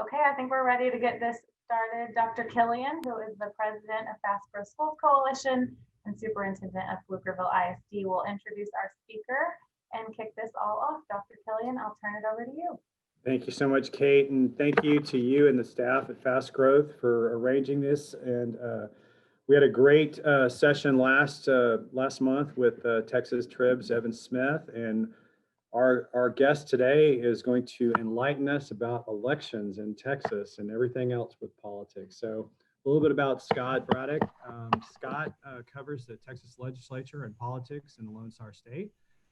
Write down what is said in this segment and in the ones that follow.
Okay, I think we're ready to get this started. Dr. Killian, who is the president of Fast Growth Schools Coalition and superintendent of Pflugerville ISD, will introduce our speaker and kick this all off. Dr. Killian, I'll turn it over to you. Thank you so much, Kate, and thank you to you and the staff at Fast Growth for arranging this. And we had a great session last month with Texas Trib's Evan Smith, and our guest today is going to enlighten us about elections in Texas and everything else with politics. So a little bit about Scott Braddock. Scott covers the Texas legislature and politics in the Lone Star State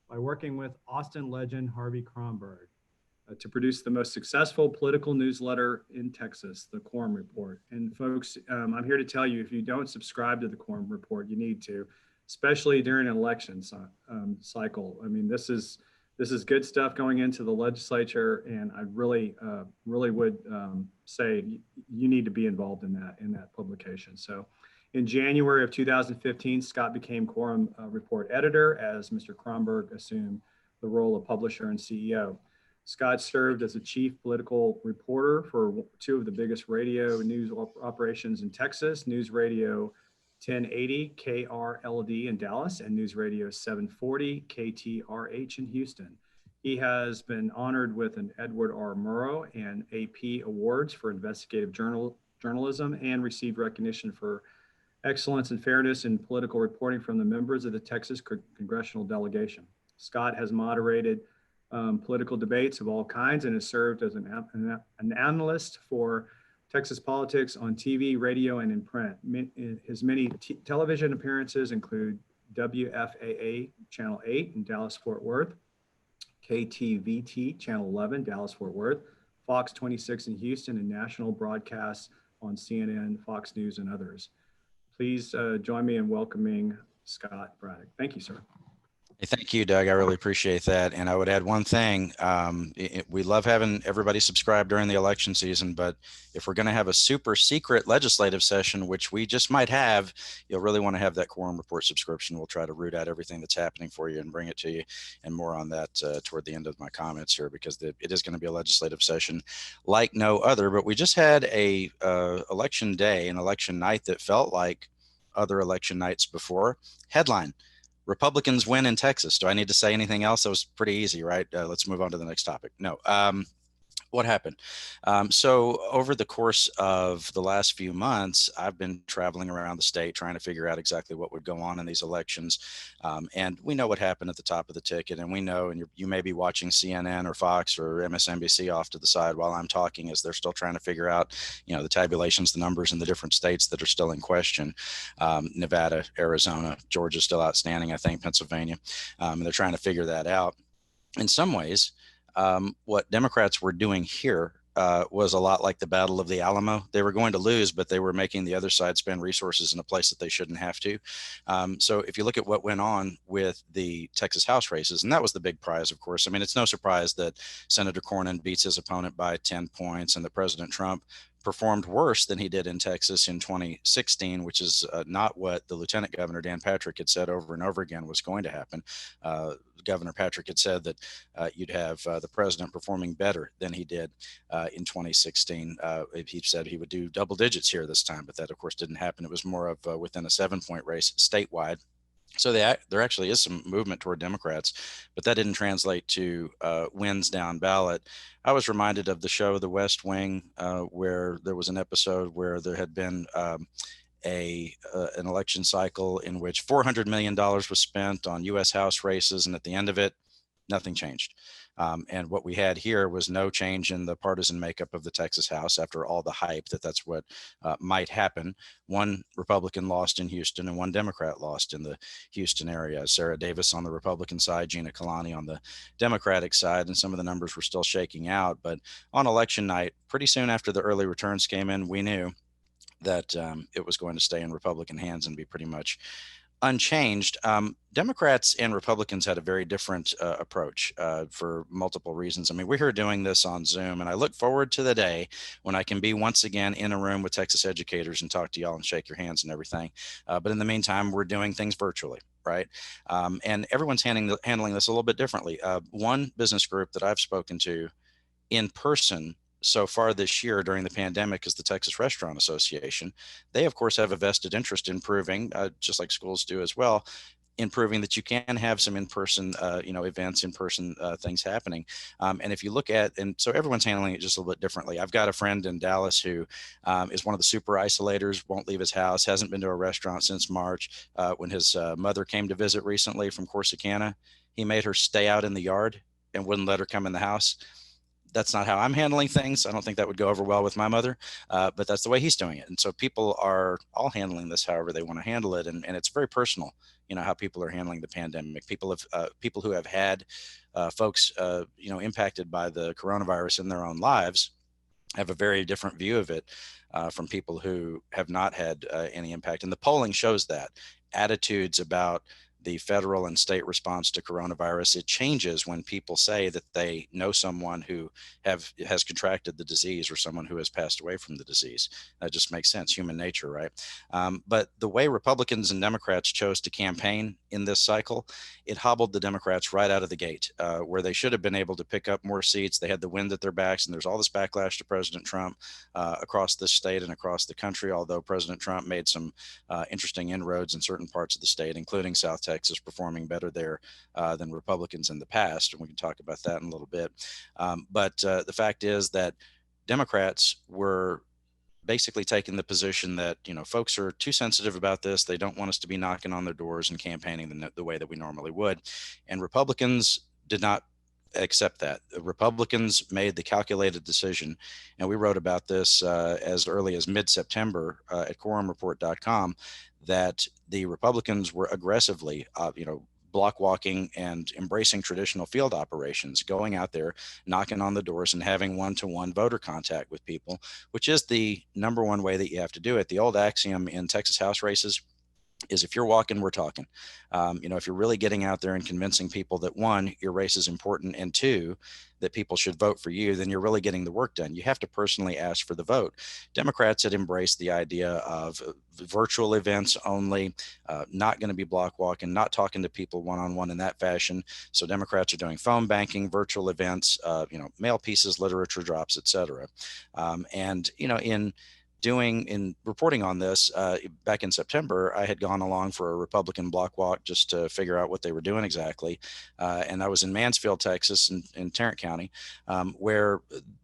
by working with Austin legend Harvey Kronberg to produce the most successful political newsletter in Texas, the Quorum Report. And folks, I'm here to tell you, if you don't subscribe to the Quorum Report, you need to, especially during an election cycle. I mean, this is good stuff going into the legislature, and I really would say you need to be involved in that publication. So in January of 2015, Scott became Quorum Report editor as Mr. Kronberg assumed the role of publisher and CEO. Scott served as a chief political reporter for two of the biggest radio news operations in Texas, News Radio 1080 KRLD in Dallas and News Radio 740 KTRH in Houston. He has been honored with an Edward R. Murrow and AP awards for investigative journalism and received recognition for excellence and fairness in political reporting from the members of the Texas congressional delegation. Scott has moderated political debates of all kinds and has served as an analyst for Texas politics on TV, radio, and in print. His many television appearances include WFAA Channel 8 in Dallas-Fort Worth, KTVT Channel 11, Dallas-Fort Worth, Fox 26 in Houston, and national broadcasts on CNN, Fox News, and others. Please join me in welcoming Scott Braddock. Thank you, sir. Hey, thank you, Doug. I really appreciate that. And I would add one thing. We love having everybody subscribe during the election season, but if we're going to have a super secret legislative session, which we just might have, you'll really want to have that Quorum Report subscription. We'll try to root out everything that's happening for you and bring it to you, and more on that toward the end of my comments here, because it is going to be a legislative session like no other. But we just had a election day, an election night that felt like other election nights before. Headline: Republicans win in Texas. Do I need to say anything else? That was pretty easy, right? Let's move on to the next topic. No. What happened? So over the course of the last few months, I've been traveling around the state trying to figure out exactly what would go on in these elections. And we know what happened at the top of the ticket, and we know, and you may be watching CNN or Fox or MSNBC off to the side while I'm talking, as they're still trying to figure out, the tabulations, the numbers in the different states that are still in question. Nevada, Arizona, Georgia still outstanding, I think, Pennsylvania. And they're trying to figure that out. In some ways, what Democrats were doing here was a lot like the Battle of the Alamo. They were going to lose, but they were making the other side spend resources in a place that they shouldn't have to. So if you look at what went on with the Texas House races, and that was the big prize, of course. I mean, it's no surprise that Senator Cornyn beats his opponent by 10 points and that President Trump performed worse than he did in Texas in 2016, which is not what the Lieutenant Governor Dan Patrick had said over and over again was going to happen. Governor Patrick had said that you'd have the president performing better than he did in 2016. He said he would do double digits here this time, but that, of course, didn't happen. It was more of within a 7-point race statewide. So there actually is some movement toward Democrats, but that didn't translate to wins down ballot. I was reminded of the show The West Wing, where there was an episode where there had been an election cycle in which $400 million was spent on U.S. House races, and at the end of it, nothing changed. And what we had here was no change in the partisan makeup of the Texas House after all the hype that's what might happen. One Republican lost in Houston and one Democrat lost in the Houston area. Sarah Davis on the Republican side, Gina Kalani on the Democratic side, and some of the numbers were still shaking out. But on election night, pretty soon after the early returns came in, we knew that it was going to stay in Republican hands and be pretty much unchanged. Democrats and Republicans had a very different approach for multiple reasons. I mean, we're here doing this on Zoom, and I look forward to the day when I can be once again in a room with Texas educators and talk to y'all and shake your hands and everything. But in the meantime, we're doing things virtually, right? And everyone's handling this a little bit differently. One business group that I've spoken to in person so far this year during the pandemic is the Texas Restaurant Association. They, of course, have a vested interest in proving, just like schools do as well, in proving that you can have some in-person, events, in-person things happening. And if you look at, and so everyone's handling it just a little bit differently. I've got a friend in Dallas who is one of the super isolators, won't leave his house, hasn't been to a restaurant since March. When his mother came to visit recently from Corsicana, he made her stay out in the yard and wouldn't let her come in the house. That's not how I'm handling things. I don't think that would go over well with my mother, but that's the way he's doing it. And so people are all handling this however they want to handle it, and it's very personal. How people are handling the pandemic. People who have had folks impacted by the coronavirus in their own lives have a very different view of it from people who have not had any impact. And the polling shows that attitudes about the federal and state response to coronavirus, it changes when people say that they know someone who has contracted the disease or someone who has passed away from the disease. That just makes sense, human nature, right? But the way Republicans and Democrats chose to campaign in this cycle, it hobbled the Democrats right out of the gate, where they should have been able to pick up more seats. They had the wind at their backs, and there's all this backlash to President Trump across this state and across the country, although President Trump made some interesting inroads in certain parts of the state, including South Texas, performing better there than Republicans in the past. And we can talk about that in a little bit. But the fact is that Democrats were basically taking the position that, folks are too sensitive about this. They don't want us to be knocking on their doors and campaigning the way that we normally would. And Republicans did not accept that. The Republicans made the calculated decision, and we wrote about this as early as mid-September at quorumreport.com, that the Republicans were aggressively, block walking and embracing traditional field operations, going out there, knocking on the doors and having one-to-one voter contact with people, which is the number one way that you have to do it. The old axiom in Texas House races is if you're walking, we're talking. If you're really getting out there and convincing people that, one, your race is important, and two, that people should vote for you, then you're really getting the work done. You have to personally ask for the vote. Democrats had embraced the idea of virtual events only, not going to be block walking, not talking to people one-on-one in that fashion. So Democrats are doing phone banking, virtual events, mail pieces, literature drops, etc. In reporting on this back in September, I had gone along for a Republican block walk just to figure out what they were doing exactly. And I was in Mansfield, Texas, in Tarrant County, where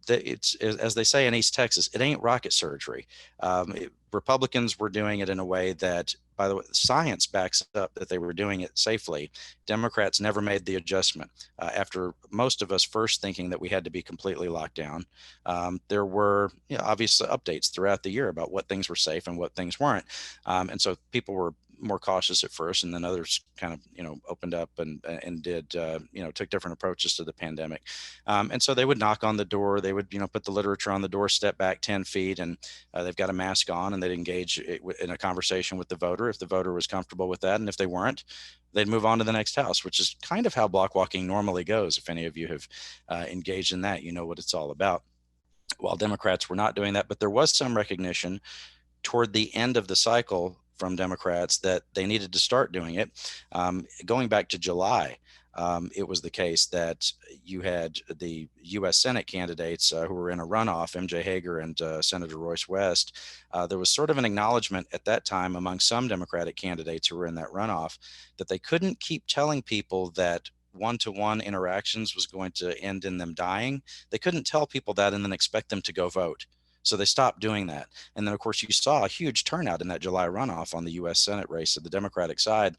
it's, as they say in East Texas, it ain't rocket surgery. Republicans were doing it in a way that, by the way, science backs up that they were doing it safely. Democrats never made the adjustment. After most of us first thinking that we had to be completely locked down, there were obvious updates throughout the year about what things were safe and what things weren't. And so people were more cautious at first, and then others kind of opened up and did took different approaches to the pandemic. And so they would knock on the door, they would put the literature on the door, step back 10 feet, and they've got a mask on, and they'd engage in a conversation with the voter if the voter was comfortable with that, and if they weren't, they'd move on to the next house, which is kind of how block walking normally goes. If any of you have engaged in that, you know what it's all about. While Democrats were not doing that, but there was some recognition toward the end of the cycle from Democrats that they needed to start doing it. Going back to July, it was the case that you had the U.S. Senate candidates who were in a runoff, MJ Hager and Senator Royce West. There was sort of an acknowledgement at that time among some Democratic candidates who were in that runoff that they couldn't keep telling people that one-to-one interactions was going to end in them dying. They couldn't tell people that and then expect them to go vote. So they stopped doing that. And then, of course, you saw a huge turnout in that July runoff on the U.S. Senate race. At the Democratic side,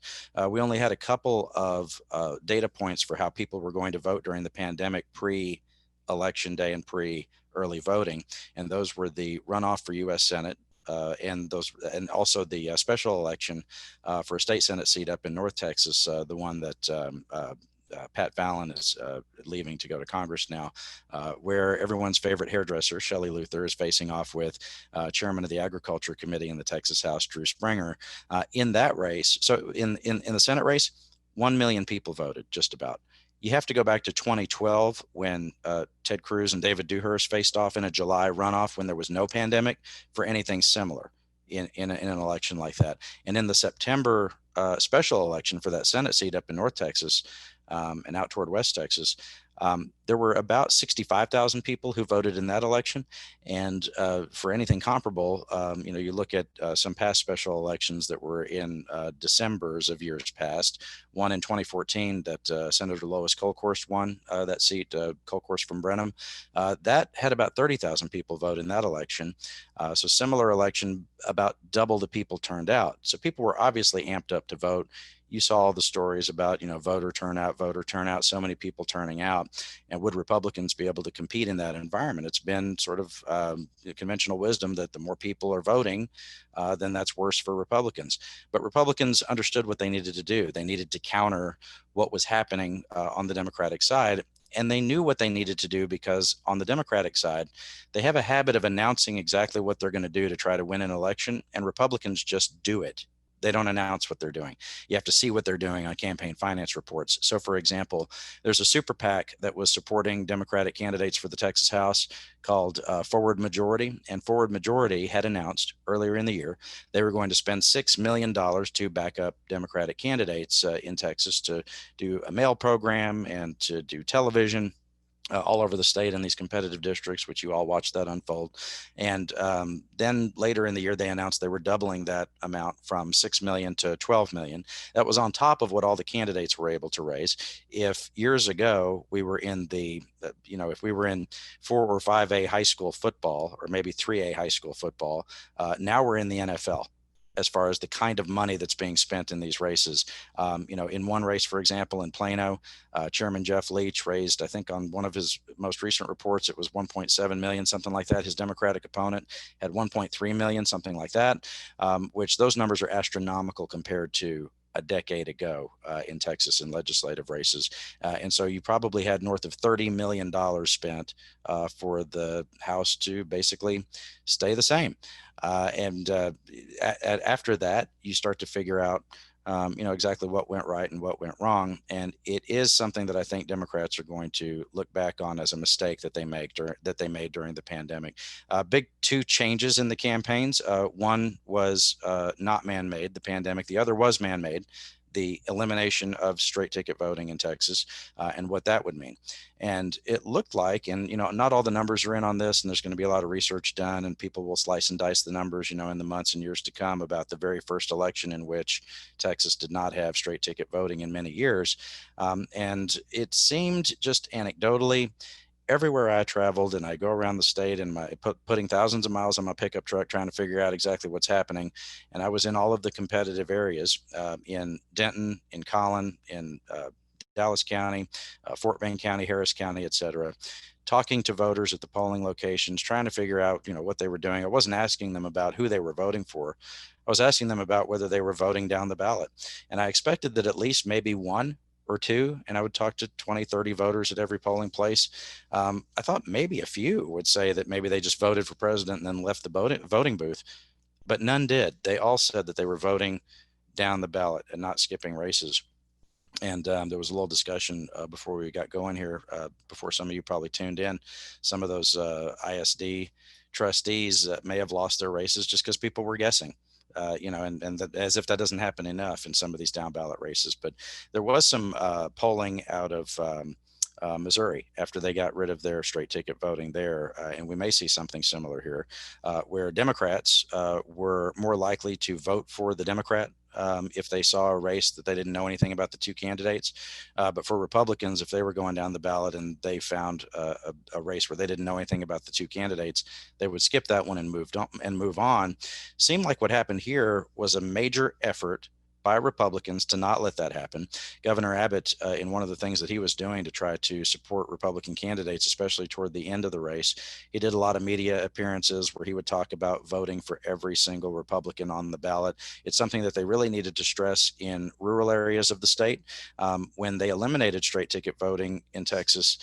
we only had a couple of data points for how people were going to vote during the pandemic pre-election day and pre-early voting. And those were the runoff for U.S. Senate, and also the special election for a state Senate seat up in North Texas, the one that Pat Fallon is leaving to go to Congress now, where everyone's favorite hairdresser, Shelley Luther, is facing off with chairman of the Agriculture Committee in the Texas House, Drew Springer, in that race. So in the Senate race, 1 million people voted, just about. You have to go back to 2012 when Ted Cruz and David Dewhurst faced off in a July runoff when there was no pandemic for anything similar in an election like that. And in the September special election for that Senate seat up in North Texas, and out toward West Texas, there were about 65,000 people who voted in that election. And for anything comparable, you look at some past special elections that were in Decembers of years past. One in 2014 that Senator Lois Kolkhorst won that seat, Kolkhorst from Brenham. That had about 30,000 people vote in that election. So similar election, about double the people turned out. So people were obviously amped up to vote. You saw all the stories about, voter turnout, so many people turning out. And would Republicans be able to compete in that environment? It's been sort of conventional wisdom that the more people are voting, then that's worse for Republicans. But Republicans understood what they needed to do. They needed to counter what was happening on the Democratic side. And they knew what they needed to do because on the Democratic side, they have a habit of announcing exactly what they're going to do to try to win an election, and Republicans just do it. They don't announce what they're doing. You have to see what they're doing on campaign finance reports. So, for example, there's a super PAC that was supporting Democratic candidates for the Texas House called Forward Majority. And Forward Majority had announced earlier in the year they were going to spend $6 million to back up Democratic candidates in Texas to do a mail program and to do television all over the state in these competitive districts, which you all watched that unfold. And then later in the year, they announced they were doubling that amount from 6 million to 12 million. That was on top of what all the candidates were able to raise. If years ago we were in if we were in 4 or 5A high school football, or maybe 3A high school football, now we're in the NFL as far as the kind of money that's being spent in these races. In one race, for example, in Plano, Chairman Jeff Leach raised, I think on one of his most recent reports, it was 1.7 million, something like that. His Democratic opponent had 1.3 million, something like that, which those numbers are astronomical compared to a decade ago in Texas in legislative races. And so you probably had north of $30 million spent for the House to basically stay the same. After that, you start to figure out, exactly what went right and what went wrong. And it is something that I think Democrats are going to look back on as a mistake that they made during the pandemic. Big two changes in the campaigns. One was not man-made, the pandemic. The other was man-made, the elimination of straight ticket voting in Texas and what that would mean. And it looked like, and not all the numbers are in on this, and there's going to be a lot of research done, and people will slice and dice the numbers, in the months and years to come about the very first election in which Texas did not have straight ticket voting in many years. And it seemed, just anecdotally, everywhere I traveled, and I go around the state and putting thousands of miles on my pickup truck trying to figure out exactly what's happening. And I was in all of the competitive areas in Denton, in Collin, in Dallas County, Fort Bend County, Harris County, et cetera, talking to voters at the polling locations, trying to figure out, what they were doing. I wasn't asking them about who they were voting for. I was asking them about whether they were voting down the ballot. And I expected that at least maybe one or two, and I would talk to 20, 30 voters at every polling place. I thought maybe a few would say that maybe they just voted for president and then left the voting booth, but none did. They all said that they were voting down the ballot and not skipping races. And there was a little discussion before we got going here, before some of you probably tuned in. Some of those ISD trustees may have lost their races just because people were guessing. As if that doesn't happen enough in some of these down ballot races. But there was some polling out of Missouri after they got rid of their straight ticket voting there. And we may see something similar here where Democrats were more likely to vote for the Democrat if they saw a race that they didn't know anything about the two candidates. But for Republicans, if they were going down the ballot and they found a race where they didn't know anything about the two candidates, they would skip that one and move on. Seemed like what happened here was a major effort by Republicans to not let that happen. Governor Abbott, in one of the things that he was doing to try to support Republican candidates, especially toward the end of the race, he did a lot of media appearances where he would talk about voting for every single Republican on the ballot. It's something that they really needed to stress in rural areas of the state. When they eliminated straight ticket voting in Texas,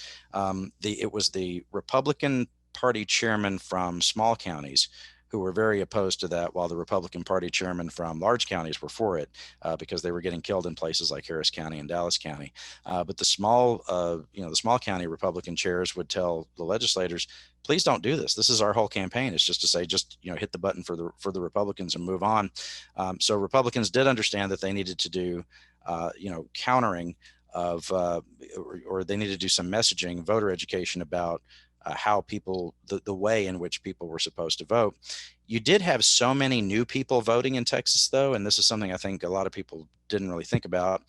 it was the Republican Party chairman from small counties who were very opposed to that, while the Republican Party chairmen from large counties were for it because they were getting killed in places like Harris County and Dallas County. But the small county Republican chairs would tell the legislators, please don't do this. This is our whole campaign. It's just to say, hit the button for the Republicans and move on. So Republicans did understand that they needed to do, countering or they need to do some messaging, voter education about how people, the way in which people were supposed to vote. You did have so many new people voting in Texas, though, and this is something I think a lot of people didn't really think about.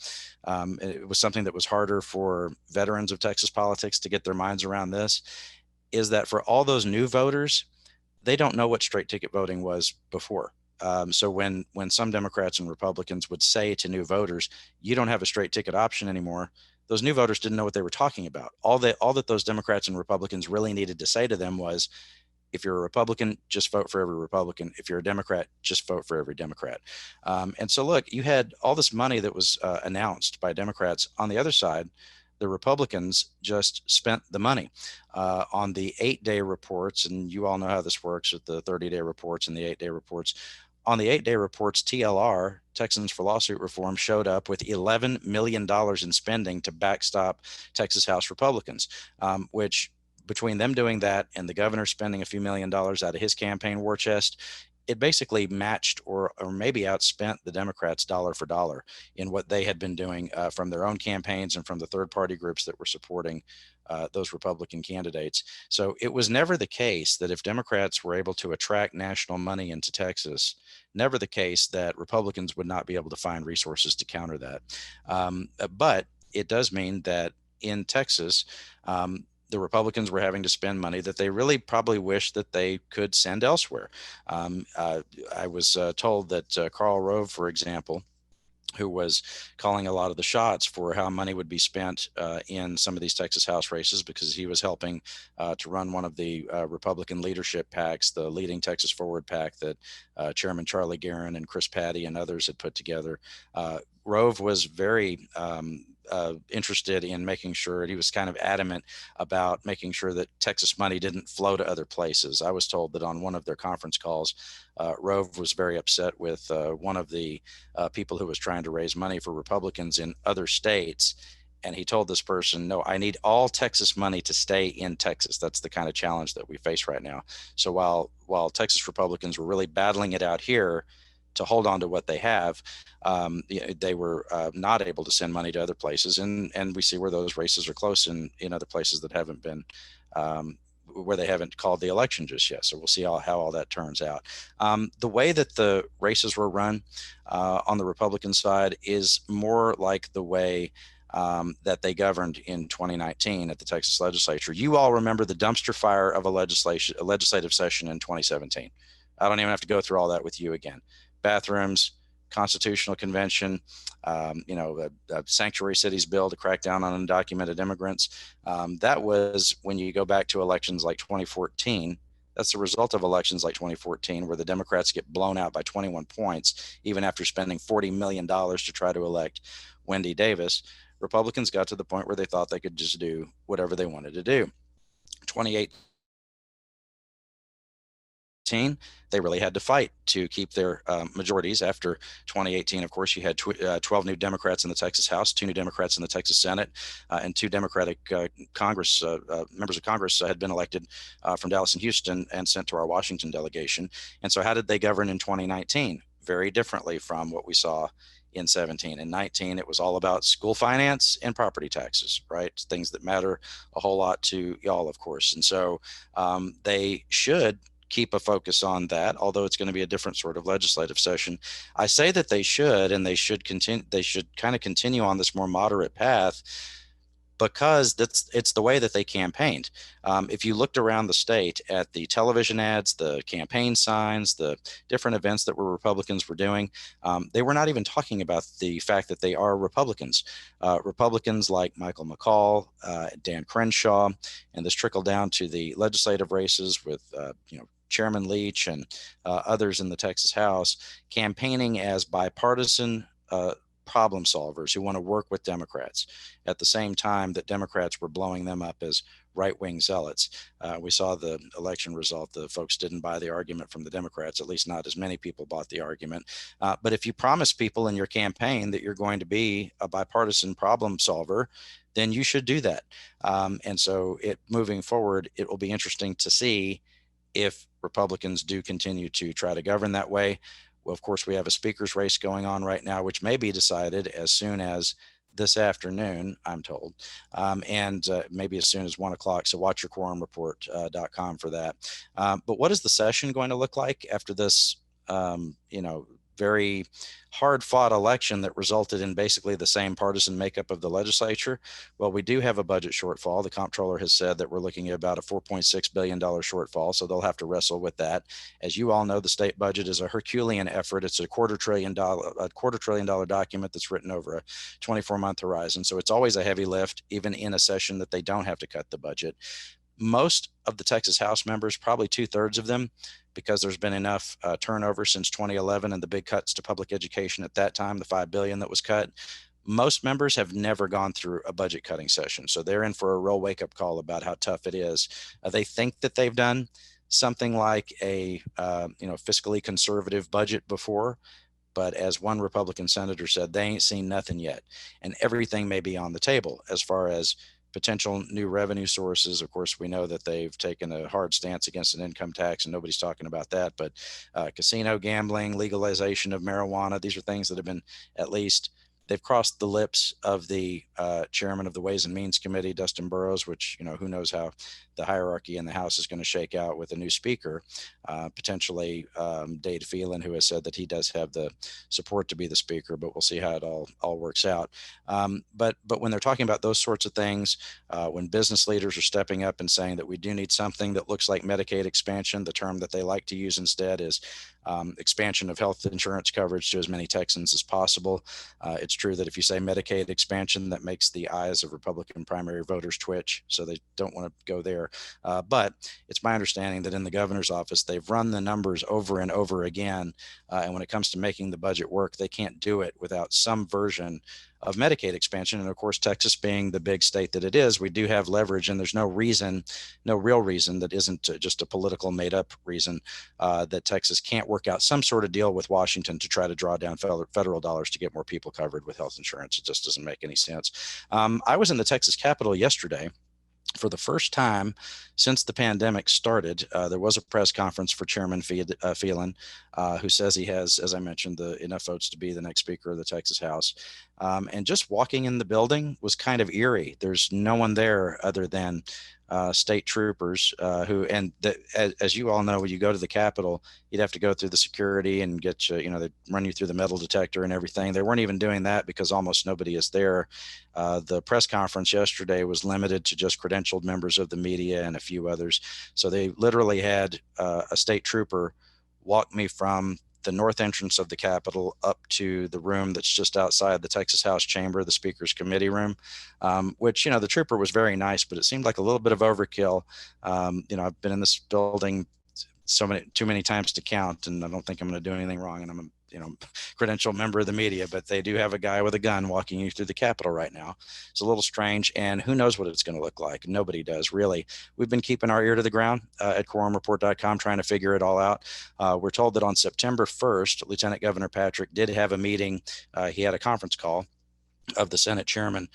It was something that was harder for veterans of Texas politics to get their minds around this, is that for all those new voters, they don't know what straight ticket voting was before. So when some Democrats and Republicans would say to new voters, "You don't have a straight ticket option anymore," those new voters didn't know what they were talking about. All that those Democrats and Republicans really needed to say to them was, if you're a Republican, just vote for every Republican. If you're a Democrat, just vote for every Democrat. And so, look, you had all this money that was announced by Democrats. On the other side, the Republicans just spent the money on the 8-day reports. And you all know how this works with the 30-day reports and the 8-day reports. On the 8-day reports, TLR, Texans for Lawsuit Reform, showed up with $11 million in spending to backstop Texas House Republicans, which, between them doing that and the governor spending a few $1,000,000 out of his campaign war chest, it basically matched or maybe outspent the Democrats dollar for dollar in what they had been doing from their own campaigns and from the third party groups that were supporting those Republican candidates. So it was never the case that if Democrats were able to attract national money into Texas, never the case that Republicans would not be able to find resources to counter that. But it does mean that in Texas, the Republicans were having to spend money that they really probably wish that they could send elsewhere. I was told that Karl Rove, for example, who was calling a lot of the shots for how money would be spent in some of these Texas House races, because he was helping to run one of the Republican leadership PACs, the Leading Texas Forward PAC that Chairman Charlie Guerin and Chris Patty and others had put together. Rove was very interested in making sure, he was kind of adamant about making sure that Texas money didn't flow to other places. I was told that on one of their conference calls, Rove was very upset with one of the people who was trying to raise money for Republicans in other states. And he told this person, "No, I need all Texas money to stay in Texas." That's the kind of challenge that we face right now. So while Texas Republicans were really battling it out here to hold on to what they have, they were not able to send money to other places. And we see where those races are close in other places that haven't been, where they haven't called the election just yet. So we'll see how all that turns out. The way that the races were run on the Republican side is more like the way that they governed in 2019 at the Texas legislature. You all remember the dumpster fire of a legislative session in 2017. I don't even have to go through all that with you again. Bathrooms, constitutional convention, a sanctuary cities bill to crack down on undocumented immigrants. That was, when you go back to elections like 2014, that's the result of elections like 2014, where the Democrats get blown out by 21 points, even after spending $40 million to try to elect Wendy Davis. Republicans got to the point where they thought they could just do whatever they wanted to do. 2018, they really had to fight to keep their majorities. After 2018, of course, you had 12 new Democrats in the Texas House, 2 new Democrats in the Texas Senate, and 2 Democratic Congress members of Congress had been elected from Dallas and Houston and sent to our Washington delegation. And so how did they govern in 2019? Very differently from what we saw in 17. In 19, it was all about school finance and property taxes, right? Things that matter a whole lot to y'all, of course. And so they should keep a focus on that, although it's going to be a different sort of legislative session. I say that they should, and they should continue. They should kind of continue on this more moderate path, because it's the way that they campaigned. If you looked around the state at the television ads, the campaign signs, the different events that Republicans were doing, they were not even talking about the fact that they are Republicans. Republicans like Michael McCall, Dan Crenshaw, and this trickled down to the legislative races with Chairman Leach and others in the Texas House, campaigning as bipartisan problem solvers who want to work with Democrats, at the same time that Democrats were blowing them up as right-wing zealots. We saw the election result. The folks didn't buy the argument from the Democrats, at least not as many people bought the argument. But if you promise people in your campaign that you're going to be a bipartisan problem solver, then you should do that. And so moving forward, it will be interesting to see if Republicans do continue to try to govern that way. Well, of course, we have a speaker's race going on right now, which may be decided as soon as this afternoon, I'm told, and maybe as soon as 1 o'clock. So watch your quorumreport.com for that. But what is the session going to look like after this, very hard fought election that resulted in basically the same partisan makeup of the legislature? Well, we do have a budget shortfall. The comptroller has said that we're looking at about a $4.6 billion shortfall. So they'll have to wrestle with that. As you all know, the state budget is a Herculean effort. It's a quarter trillion dollar document that's written over a 24-month horizon. So it's always a heavy lift, even in a session that they don't have to cut the budget. Most of the Texas House members, probably 2/3 of them, because there's been enough turnover since 2011 and the big cuts to public education at that time, the $5 billion that was cut. Most members have never gone through a budget cutting session. So they're in for a real wake up call about how tough it is. They think that they've done something like a fiscally conservative budget before. But as one Republican senator said, they ain't seen nothing yet. And everything may be on the table as far as potential new revenue sources. Of course, we know that they've taken a hard stance against an income tax, and nobody's talking about that. But casino gambling, legalization of marijuana, these are things that have been, at least they've crossed the lips of the chairman of the Ways and Means Committee, Dustin Burrows, which, who knows how the hierarchy in the House is going to shake out with a new speaker, potentially Dade Phelan, who has said that he does have the support to be the speaker, but we'll see how it all works out. But when they're talking about those sorts of things, when business leaders are stepping up and saying that we do need something that looks like Medicaid expansion, the term that they like to use instead is expansion of health insurance coverage to as many Texans as possible. It's true that if you say Medicaid expansion, that makes the eyes of Republican primary voters twitch, so they don't want to go there. But it's my understanding that in the governor's office, they've run the numbers over and over again. And when it comes to making the budget work, they can't do it without some version of Medicaid expansion. And of course, Texas being the big state that it is, we do have leverage, and there's no real reason that isn't just a political made up reason that Texas can't work out some sort of deal with Washington to try to draw down federal dollars to get more people covered with health insurance. It just doesn't make any sense. I was in the Texas Capitol yesterday. For the first time since the pandemic started, there was a press conference for Chairman Phelan, who says he has, as I mentioned, enough votes to be the next Speaker of the Texas House. And just walking in the building was kind of eerie. There's no one there other than state troopers as you all know, when you go to the Capitol, you'd have to go through the security and get they run you through the metal detector and everything. They weren't even doing that because almost nobody is there. The press conference yesterday was limited to just credentialed members of the media and a few others. So they literally had a state trooper walk me from the north entrance of the Capitol up to the room that's just outside the Texas House chamber, the Speaker's committee room, which, the trooper was very nice, but it seemed like a little bit of overkill. I've been in this building too many times to count, and I don't think I'm going to do anything wrong. And I'm a credential member of the media, but they do have a guy with a gun walking you through the Capitol right now. It's a little strange, and who knows what it's going to look like. Nobody does, really. We've been keeping our ear to the ground at quorumreport.com, trying to figure it all out. We're told that on September 1st, Lieutenant Governor Patrick did have a meeting. He had a conference call of the Senate chairman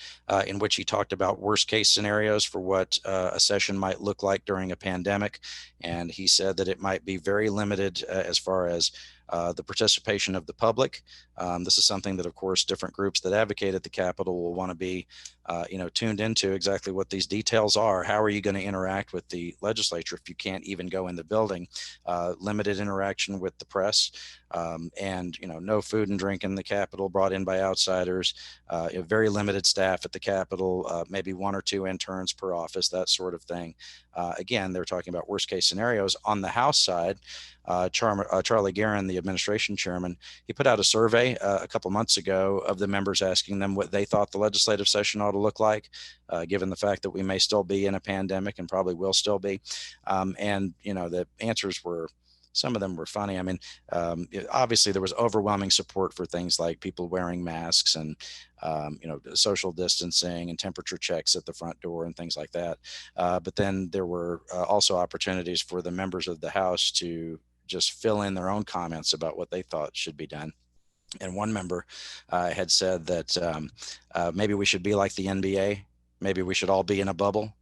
in which he talked about worst case scenarios for what a session might look like during a pandemic. And he said that it might be very limited as far as the participation of the public. This is something that, of course, different groups that advocate at the Capitol will want to be, tuned into exactly what these details are. How are you going to interact with the legislature if you can't even go in the building? Limited interaction with the press, and no food and drink in the Capitol brought in by outsiders. Very limited staff at the Capitol, maybe 1 or 2 interns per office, that sort of thing. Again, they're talking about worst case scenarios. On the House side, Charlie Guerin, the administration chairman, he put out a survey a couple months ago of the members asking them what they thought the legislative session ought to look like, given the fact that we may still be in a pandemic and probably will still be. And the answers were, some of them were funny. I mean, obviously there was overwhelming support for things like people wearing masks and, social distancing and temperature checks at the front door and things like that. But then there were also opportunities for the members of the House to just fill in their own comments about what they thought should be done. And one member had said that maybe we should be like the NBA. Maybe we should all be in a bubble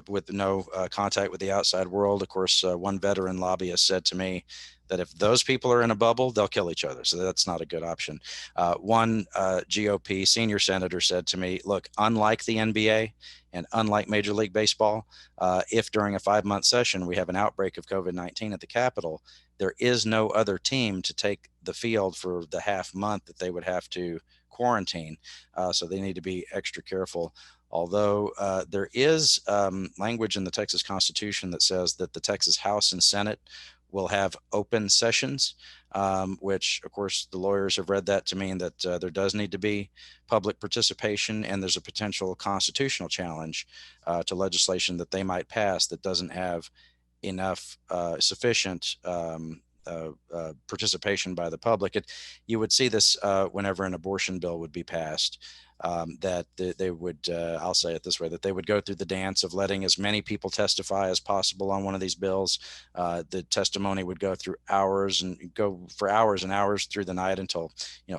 with no contact with the outside world. Of course, one veteran lobbyist said to me that if those people are in a bubble, they'll kill each other. So that's not a good option. One GOP senior senator said to me, look, unlike the NBA and unlike Major League Baseball, if during a 5-month session we have an outbreak of COVID-19 at the Capitol, there is no other team to take the field for the half month that they would have to quarantine. So they need to be extra careful. Although there is language in the Texas Constitution that says that the Texas House and Senate will have open sessions, which of course the lawyers have read that to mean that there does need to be public participation, and there's a potential constitutional challenge to legislation that they might pass that doesn't have enough sufficient participation by the public. You would see this whenever an abortion bill would be passed, that they would, I'll say it this way, that they would go through the dance of letting as many people testify as possible on one of these bills. The testimony would go through hours and go for hours and hours through the night until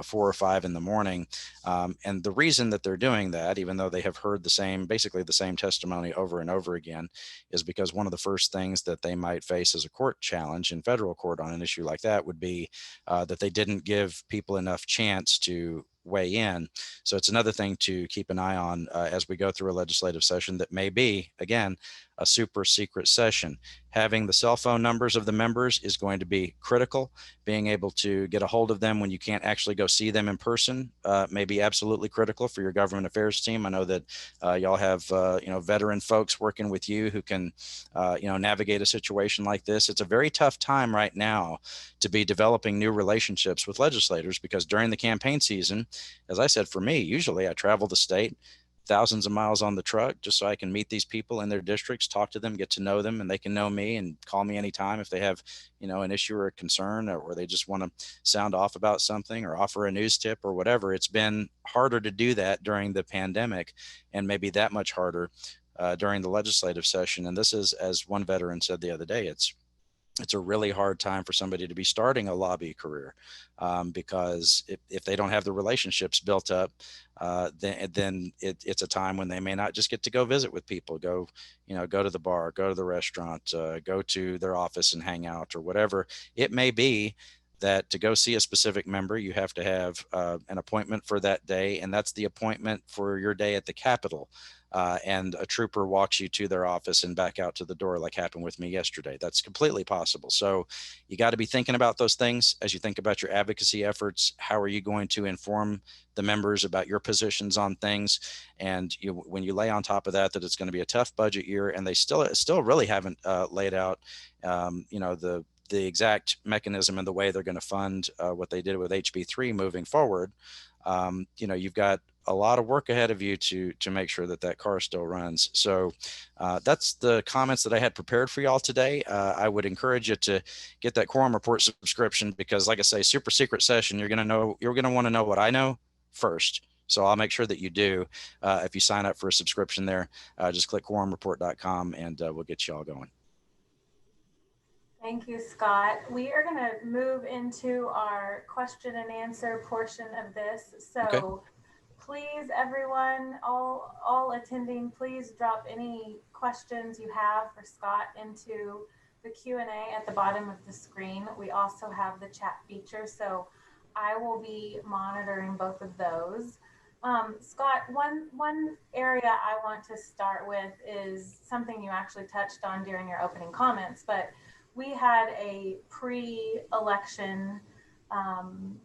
4 or 5 in the morning. And the reason that they're doing that, even though they have heard basically the same testimony over and over again, is because one of the first things that they might face as a court challenge in federal court on an issue like that would be that they didn't give people enough chance to weigh in. So it's another thing to keep an eye on as we go through a legislative session that may be, again, a super secret session. Having the cell phone numbers of the members is going to be critical. Being able to get a hold of them when you can't actually go see them in person may be absolutely critical for your government affairs team. I know that y'all have veteran folks working with you who can navigate a situation like this. It's a very tough time right now to be developing new relationships with legislators, because during the campaign season, as I said, for me, usually I travel the state thousands of miles on the truck just so I can meet these people in their districts, talk to them, get to know them, and they can know me and call me anytime if they have, an issue or a concern, or they just want to sound off about something or offer a news tip or whatever. It's been harder to do that during the pandemic, and maybe that much harder during the legislative session. And this is, as one veteran said the other day, it's a really hard time for somebody to be starting a lobby career, because if they don't have the relationships built up, then it's a time when they may not just get to go visit with people, go to the bar, go to the restaurant, go to their office and hang out or whatever it may be. That to go see a specific member, you have to have an appointment for that day, and that's the appointment for your day at the Capitol. And a trooper walks you to their office and back out to the door, like happened with me yesterday. That's completely possible. So you got to be thinking about those things as you think about your advocacy efforts. How are you going to inform the members about your positions on things? And when you lay on top of that it's going to be a tough budget year, and they still really haven't laid out, the exact mechanism and the way they're going to fund what they did with HB3 moving forward. You've got a lot of work ahead of you to make sure that car still runs. So that's the comments that I had prepared for y'all today. I would encourage you to get that Quorum Report subscription, because like I say, super secret session, you're going to want to know what I know first. So I'll make sure that you do. If you sign up for a subscription there, just click quorumreport.com and we'll get you all going. Thank you, Scott. We are going to move into our question and answer portion of this. So okay. Please, everyone, all attending, please drop any questions you have for Scott into the Q&A at the bottom of the screen. We also have the chat feature, so I will be monitoring both of those. Scott, one area I want to start with is something you actually touched on during your opening comments, but we had a pre-election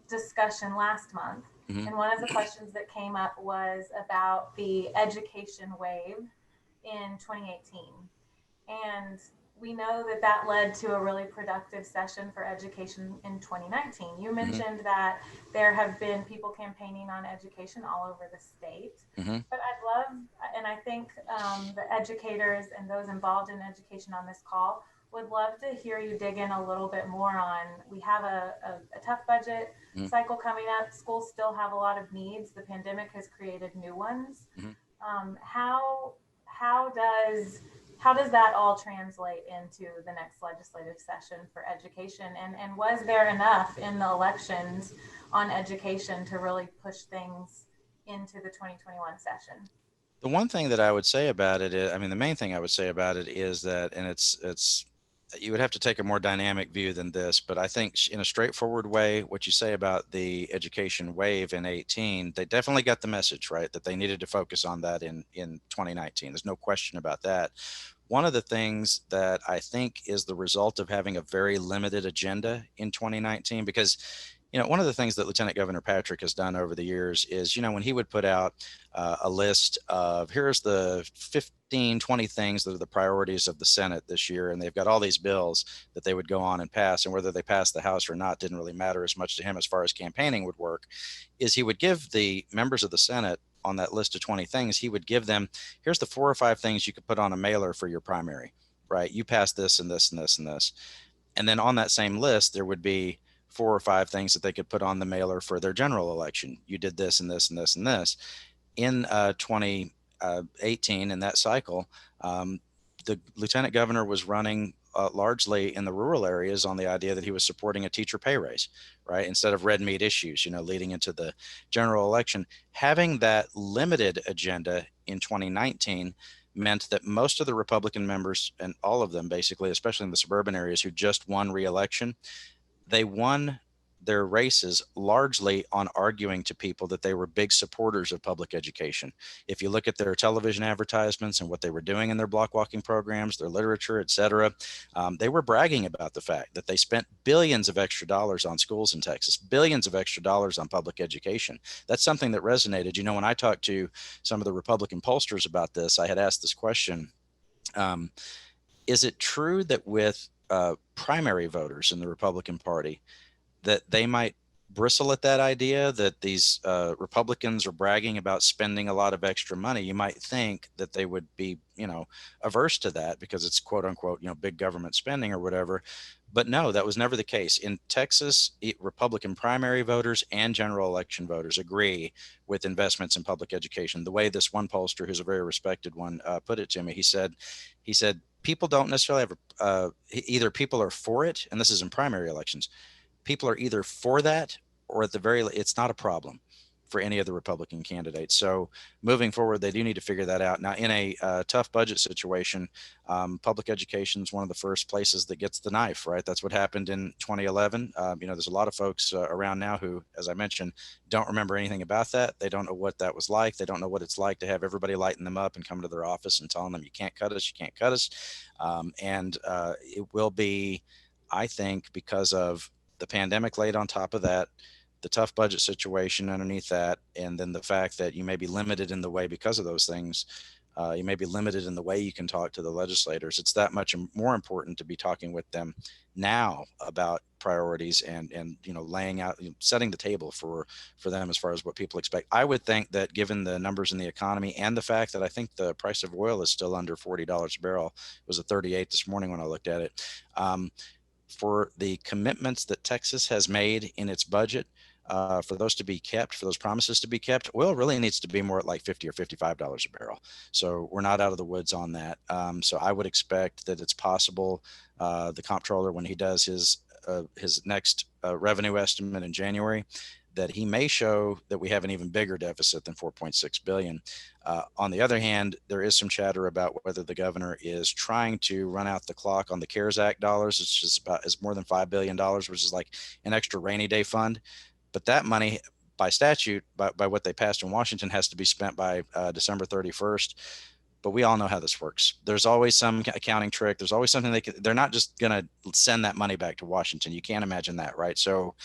discussion last month. Mm-hmm. And one of the questions that came up was about the education wave in 2018. And we know that led to a really productive session for education in 2019. You mentioned mm-hmm. that there have been people campaigning on education all over the state. Mm-hmm. But I'd love, and I think the educators and those involved in education on this call would love to hear you dig in a little bit more on, we have a tough budget mm-hmm. cycle coming up. Schools still have a lot of needs. The pandemic has created new ones. Mm-hmm. How does that all translate into the next legislative session for education? And was there enough in the elections on education to really push things into the 2021 session? The one thing that I would say about it is, the main thing I would say about it is that, and it's you would have to take a more dynamic view than this, but I think in a straightforward way, what you say about the education wave in 18, they definitely got the message, right? That they needed to focus on that in 2019. There's no question about that. One of the things that I think is the result of having a very limited agenda in 2019, because one of the things that Lieutenant Governor Patrick has done over the years is, when he would put out a list of here's the 15, 20 things that are the priorities of the Senate this year, and they've got all these bills that they would go on and pass, and whether they passed the House or not didn't really matter as much to him as far as campaigning would work, is he would give the members of the Senate on that list of 20 things, he would give them, here's the 4 or 5 things you could put on a mailer for your primary, right? You passed this and this and this and this. And then on that same list, there would be 4 or 5 things that they could put on the mailer for their general election. You did this and this and this and this. In 2018, in that cycle, the lieutenant governor was running largely in the rural areas on the idea that he was supporting a teacher pay raise, right? Instead of red meat issues, leading into the general election. Having that limited agenda in 2019 meant that most of the Republican members, and all of them basically, especially in the suburban areas who just won re-election, they won their races largely on arguing to people that they were big supporters of public education. If you look at their television advertisements and what they were doing in their block walking programs, their literature, et cetera, they were bragging about the fact that they spent billions of extra dollars on schools in Texas, billions of extra dollars on public education. That's something that resonated. When I talked to some of the Republican pollsters about this, I had asked this question. Is it true that with primary voters in the Republican Party, that they might bristle at that idea that these Republicans are bragging about spending a lot of extra money? You might think that they would be, averse to that because it's quote unquote, big government spending or whatever. But no, that was never the case. In Texas, Republican primary voters and general election voters agree with investments in public education. The way this one pollster, who's a very respected one, put it to me, he said, people don't necessarily have, either people are for it, and this is in primary elections, people are either for that or at the very, it's not a problem for any of the Republican candidates. So moving forward, they do need to figure that out. Now, in a tough budget situation, public education is one of the first places that gets the knife, right? That's what happened in 2011. There's a lot of folks around now who, as I mentioned, don't remember anything about that. They don't know what that was like. They don't know what it's like to have everybody lighting them up and come to their office and telling them, you can't cut us, you can't cut us. It will be, I think, because of the pandemic laid on top of that, the tough budget situation underneath that, and then the fact that you may be limited in the way because of those things. You may be limited in the way you can talk to the legislators. It's that much more important to be talking with them now about priorities and laying out, setting the table for them as far as what people expect. I would think that given the numbers in the economy and the fact that I think the price of oil is still under $40 a barrel, it was at 38 this morning when I looked at it. For the commitments that Texas has made in its budget, for those to be kept, for those promises to be kept, oil really needs to be more at like $50 or $55 a barrel. So we're not out of the woods on that. So I would expect that it's possible the comptroller, when he does his next revenue estimate in January, that he may show that we have an even bigger deficit than 4.6 billion. On the other hand, there is some chatter about whether the governor is trying to run out the clock on the CARES Act dollars. It's more than $5 billion, which is like an extra rainy day fund. But that money, by statute, by what they passed in Washington, has to be spent by December 31st. But we all know how this works. There's always some accounting trick. There's always something they're not just going to send that money back to Washington. You can't imagine that, right? So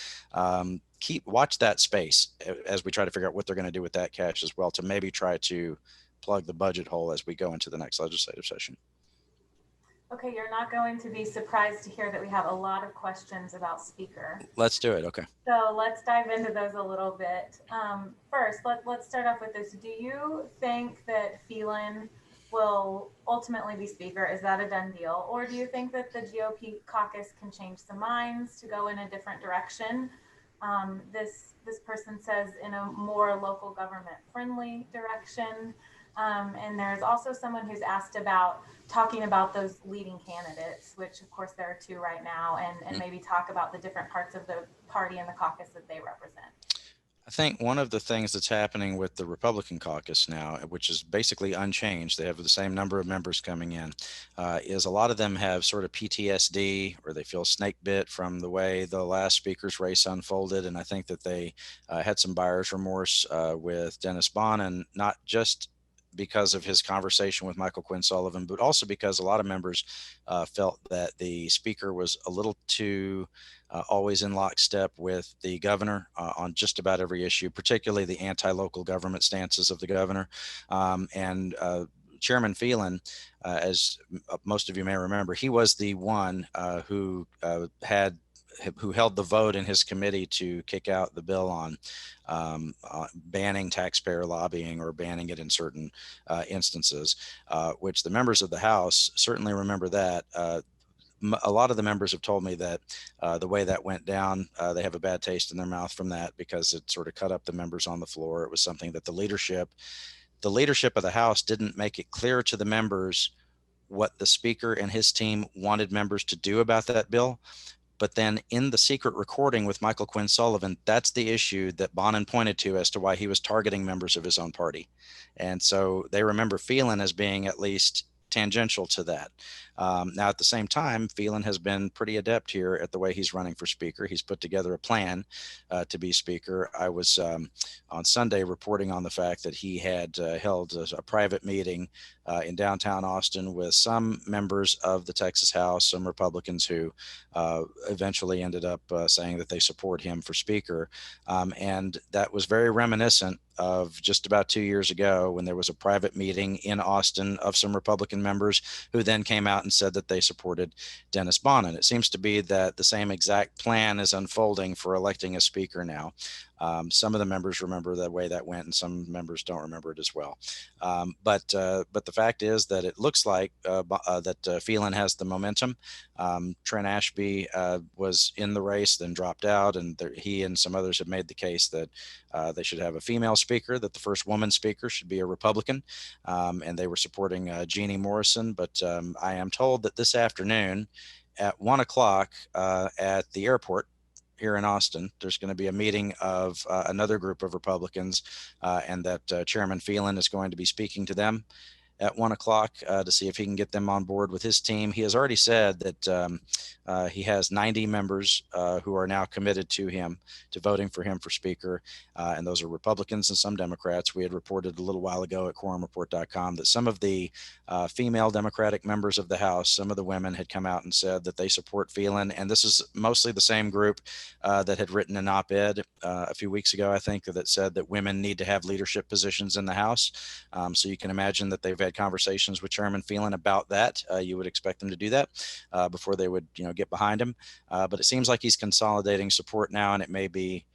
watch that space as we try to figure out what they're going to do with that cash as well, to maybe try to plug the budget hole as we go into the next legislative session. Okay, you're not going to be surprised to hear that we have a lot of questions about speaker. Let's do it. Okay. So let's dive into those a little bit. First, let's start off with this. Do you think that Phelan will ultimately be speaker? Is that a done deal? Or do you think that the GOP caucus can change some minds to go in a different direction? This person says in a more local government friendly direction. And there's also someone who's asked about talking about those leading candidates, which of course there are 2 right now, and maybe talk about the different parts of the party and the caucus that they represent. I think one of the things that's happening with the Republican caucus now, which is basically unchanged, they have the same number of members coming in, is a lot of them have sort of PTSD, or they feel snake bit from the way the last speaker's race unfolded. And I think that they had some buyer's remorse with Dennis Bonnen, not just because of his conversation with Michael Quinn Sullivan, but also because a lot of members felt that the speaker was a little too always in lockstep with the governor on just about every issue, particularly the anti-local government stances of the governor. And Chairman Phelan, as most of you may remember, he was the one who held the vote in his committee to kick out the bill on banning taxpayer lobbying, or banning it in certain instances, which the members of the House certainly remember that. A lot of the members have told me that the way that went down, they have a bad taste in their mouth from that, because it sort of cut up the members on the floor. It was something that the leadership of the House didn't make it clear to the members what the speaker and his team wanted members to do about that bill. But then in the secret recording with Michael Quinn Sullivan, that's the issue that Bonnen pointed to as to why he was targeting members of his own party. And so they remember Phelan as being at least tangential to that. Now, at the same time, Phelan has been pretty adept here at the way he's running for speaker. He's put together a plan to be speaker. I was on Sunday reporting on the fact that he had held a private meeting in downtown Austin with some members of the Texas House, some Republicans who eventually ended up saying that they support him for speaker. And that was very reminiscent of just about 2 years ago, when there was a private meeting in Austin of some Republican members who then came out and said that they supported Dennis Bonnen. It seems to be that the same exact plan is unfolding for electing a speaker now. Some of the members remember the way that went, and some members don't remember it as well. But the fact is that it looks like that Phelan has the momentum. Trent Ashby was in the race, then dropped out, and he and some others have made the case that they should have a female speaker, that the first woman speaker should be a Republican, and they were supporting Jeannie Morrison. But I am told that this afternoon at 1 o'clock at the airport here in Austin, there's going to be a meeting of another group of Republicans, and that Chairman Phelan is going to be speaking to them at 1 o'clock to see if he can get them on board with his team. He has already said that he has 90 members who are now committed to him, to voting for him for speaker. And those are Republicans and some Democrats. We had reported a little while ago at quorumreport.com that some of the female Democratic members of the House, some of the women, had come out and said that they support Phelan. And this is mostly the same group that had written an op-ed a few weeks ago, I think, that said that women need to have leadership positions in the House. So you can imagine that they've had conversations with Chairman Phelan about that. You would expect them to do that before they would, get behind him. But it seems like he's consolidating support now, and it may be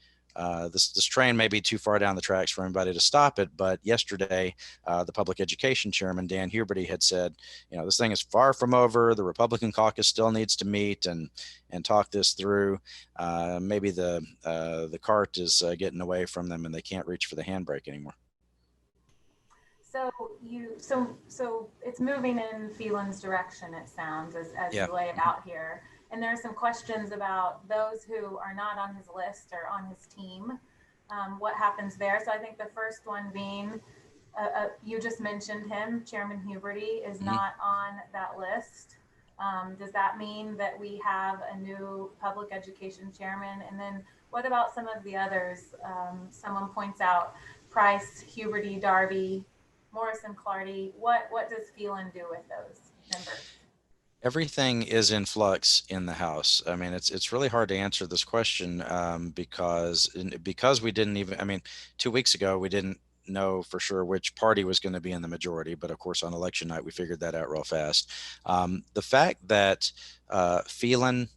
this train may be too far down the tracks for anybody to stop it. But yesterday, the public education chairman, Dan Huberty, had said, this thing is far from over. The Republican caucus still needs to meet and talk this through. Maybe the cart is getting away from them, and they can't reach for the handbrake anymore. So it's moving in Phelan's direction, it sounds, as Yeah. you lay it out here. And there are some questions about those who are not on his list or on his team. What happens there? So I think the first one being, you just mentioned him, Chairman Huberty is not on that list. Does that mean that we have a new public education chairman? And then what about some of the others? Someone points out Price, Huberty, Darby, Morrison, Clardy. What does Phelan do with those members? Everything is in flux in the House. I mean, it's really hard to answer this question because we didn't even. I mean, 2 weeks ago we didn't know for sure which party was going to be in the majority, but of course on election night we figured that out real fast. The fact that Phelan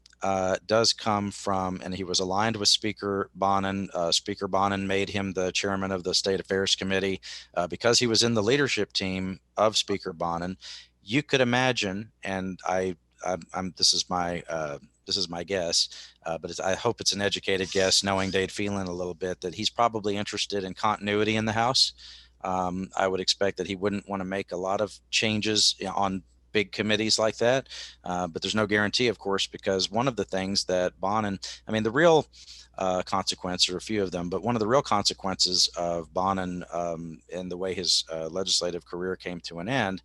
does come from, and he was aligned with Speaker Bonnen. Speaker Bonnen made him the chairman of the State Affairs Committee because he was in the leadership team of Speaker Bonnen. You could imagine, and this is my guess, but I hope it's an educated guess, knowing Dade Phelan a little bit, that he's probably interested in continuity in the House. I would expect that he wouldn't want to make a lot of changes on big committees like that. But there's no guarantee, of course, because one of the things that Bonin, I mean, the real consequence, or a few of them, but one of the real consequences of Bonin and the way his legislative career came to an end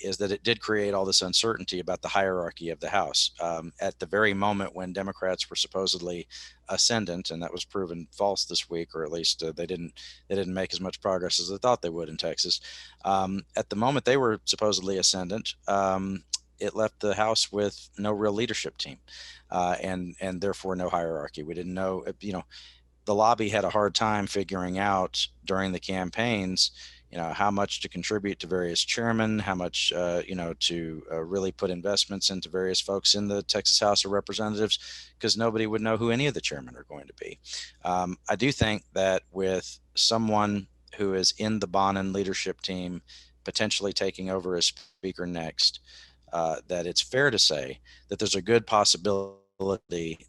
is that it did create all this uncertainty about the hierarchy of the House. At the very moment when Democrats were supposedly ascendant, and that was proven false this week, or at least they didn't make as much progress as they thought they would in Texas. At the moment they were supposedly ascendant, it left the House with no real leadership team, and therefore no hierarchy. We didn't know, the lobby had a hard time figuring out during the campaigns, how much to contribute to various chairmen, how much, to really put investments into various folks in the Texas House of Representatives, because nobody would know who any of the chairmen are going to be. I do think that with someone who is in the Bonin leadership team potentially taking over as speaker next, that it's fair to say that there's a good possibility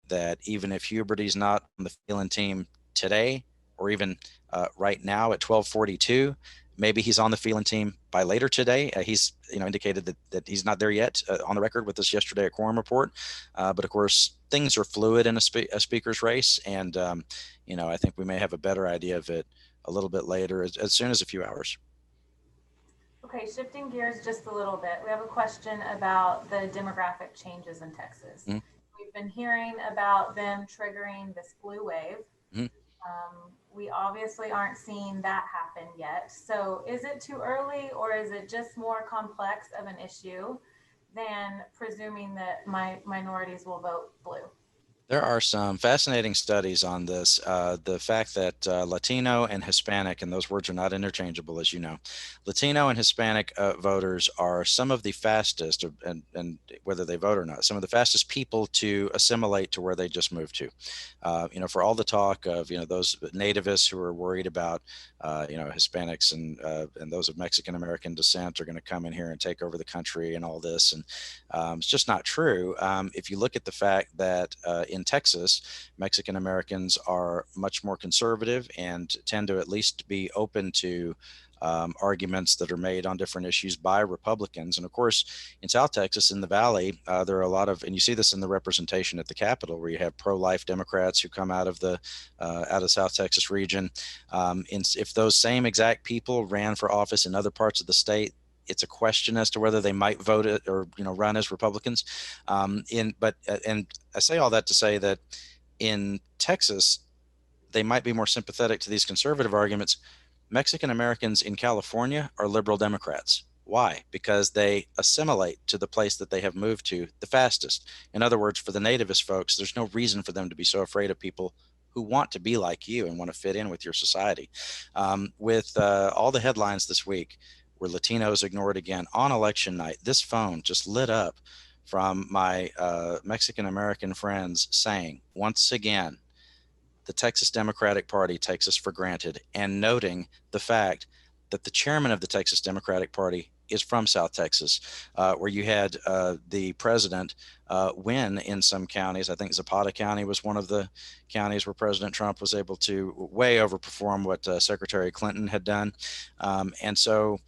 that even if Huberty's not on the field team today, or even right now at 12:42, maybe he's on the field team by later today. He's indicated that he's not there yet on the record with us yesterday at Quorum Report. But of course, things are fluid in a speaker's race, and I think we may have a better idea of it a little bit later, as soon as a few hours. Okay, shifting gears just a little bit. We have a question about the demographic changes in Texas. Mm-hmm. We've been hearing about them triggering this blue wave. Mm-hmm. We obviously aren't seeing that happen yet. So is it too early, or is it just more complex of an issue than presuming that minorities will vote blue? There are some fascinating studies on this. The fact that Latino and Hispanic, and those words are not interchangeable, as you know, Latino and Hispanic voters are some of the fastest, and whether they vote or not, some of the fastest people to assimilate to where they just moved to. For all the talk of those nativists who are worried about Hispanics and those of Mexican American descent are going to come in here and take over the country and all this, and it's just not true. If you look at the fact that in Texas, Mexican Americans are much more conservative and tend to at least be open to arguments that are made on different issues by Republicans. And of course, in South Texas, in the Valley, there are a lot of, and you see this in the representation at the Capitol, where you have pro-life Democrats who come out of the South Texas region. If those same exact people ran for office in other parts of the state, it's a question as to whether they might vote it or run as Republicans. And I say all that to say that in Texas, they might be more sympathetic to these conservative arguments. Mexican Americans in California are liberal Democrats. Why? Because they assimilate to the place that they have moved to the fastest. In other words, for the nativist folks, there's no reason for them to be so afraid of people who want to be like you and want to fit in with your society. With all the headlines this week, where Latinos ignored again on election night, this phone just lit up from my Mexican American friends saying, once again, the Texas Democratic Party takes us for granted, and noting the fact that the chairman of the Texas Democratic Party is from South Texas, where you had the president win in some counties. I think Zapata County was one of the counties where President Trump was able to way overperform what Secretary Clinton had done. And so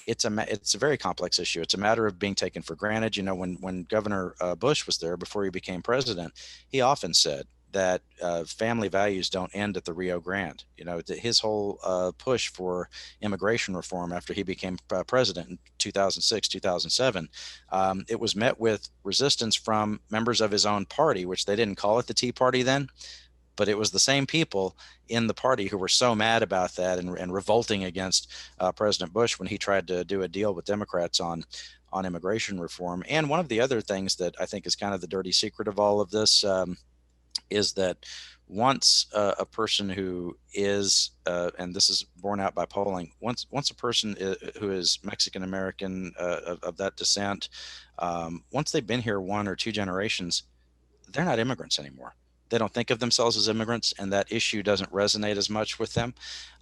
it's a very complex issue. It's a matter of being taken for granted. When Governor Bush was there before he became president, he often said that family values don't end at the Rio Grande. His whole push for immigration reform after he became president in 2006, 2007, it was met with resistance from members of his own party, which they didn't call it the Tea Party then, but it was the same people in the party who were so mad about that and revolting against President Bush when he tried to do a deal with Democrats on immigration reform. And one of the other things that I think is kind of the dirty secret of all of this is that once a person who is, and this is borne out by polling, once a person who is Mexican American of that descent, once they've been here one or two generations, they're not immigrants anymore. They don't think of themselves as immigrants, and that issue doesn't resonate as much with them.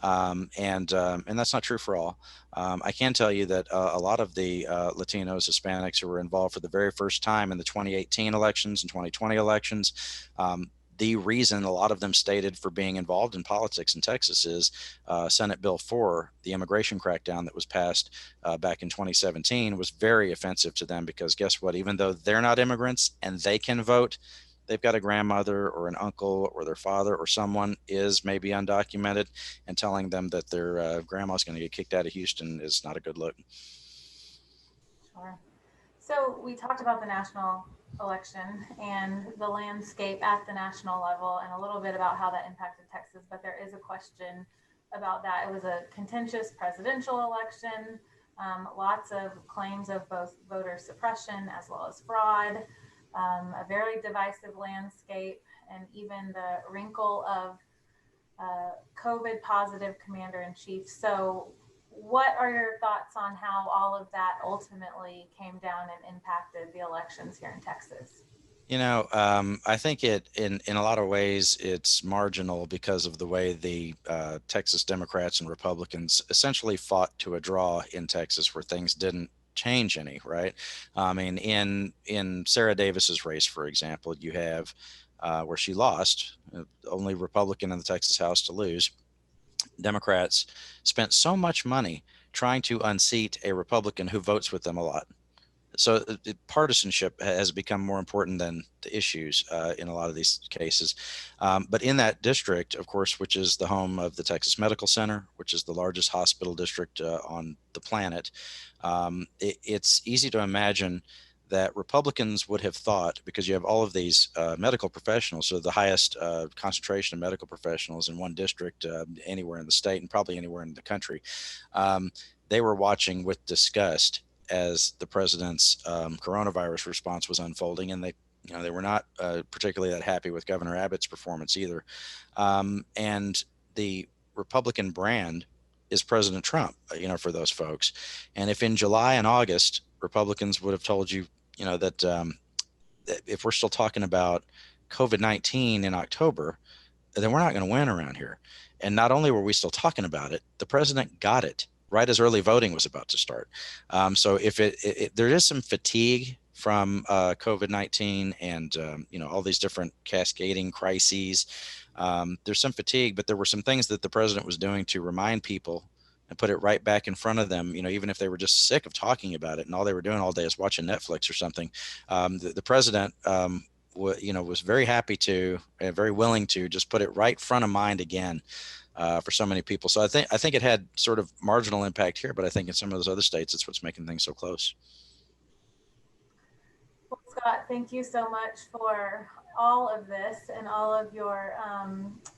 And that's not true for all. I can tell you that a lot of the Latinos, Hispanics who were involved for the very first time in the 2018 elections and 2020 elections, the reason a lot of them stated for being involved in politics in Texas is Senate Bill 4, the immigration crackdown that was passed back in 2017, was very offensive to them because guess what? Even though they're not immigrants and they can vote, they've got a grandmother or an uncle or their father or someone is maybe undocumented, and telling them that their grandma's going to get kicked out of Houston is not a good look. Sure. So we talked about the national election and the landscape at the national level and a little bit about how that impacted Texas, but there is a question about that. It was a contentious presidential election, lots of claims of both voter suppression as well as fraud, a very divisive landscape, and even the wrinkle of COVID positive commander in chief. So what are your thoughts on how all of that ultimately came down and impacted the elections here in Texas? You know, I think in a lot of ways it's marginal because of the way the Texas Democrats and Republicans essentially fought to a draw in Texas, where things didn't change any, right? I mean, in Sarah Davis's race, for example, you have where she lost, only Republican in the Texas House to lose. Democrats spent so much money trying to unseat a Republican who votes with them a lot. So partisanship has become more important than the issues in a lot of these cases. But in that district, of course, which is the home of the Texas Medical Center, which is the largest hospital district on the planet, it's easy to imagine that Republicans would have thought, because you have all of these medical professionals, so the highest concentration of medical professionals in one district anywhere in the state and probably anywhere in the country, they were watching with disgust as the president's coronavirus response was unfolding, and they were not particularly that happy with Governor Abbott's performance either. And the Republican brand is President Trump, for those folks. And if in July and August Republicans would have told you, that if we're still talking about COVID-19 in October, then we're not going to win around here. And not only were we still talking about it, the president got it right as early voting was about to start. So if there is some fatigue from COVID-19 and all these different cascading crises, there's some fatigue, but there were some things that the president was doing to remind people and put it right back in front of them, even if they were just sick of talking about it and all they were doing all day is watching Netflix or something. The president was very happy to, very willing to just put it right front of mind again for so many people. So I think it had sort of marginal impact here, but I think in some of those other states, it's what's making things so close. Well, Scott, thank you so much for all of this and all of your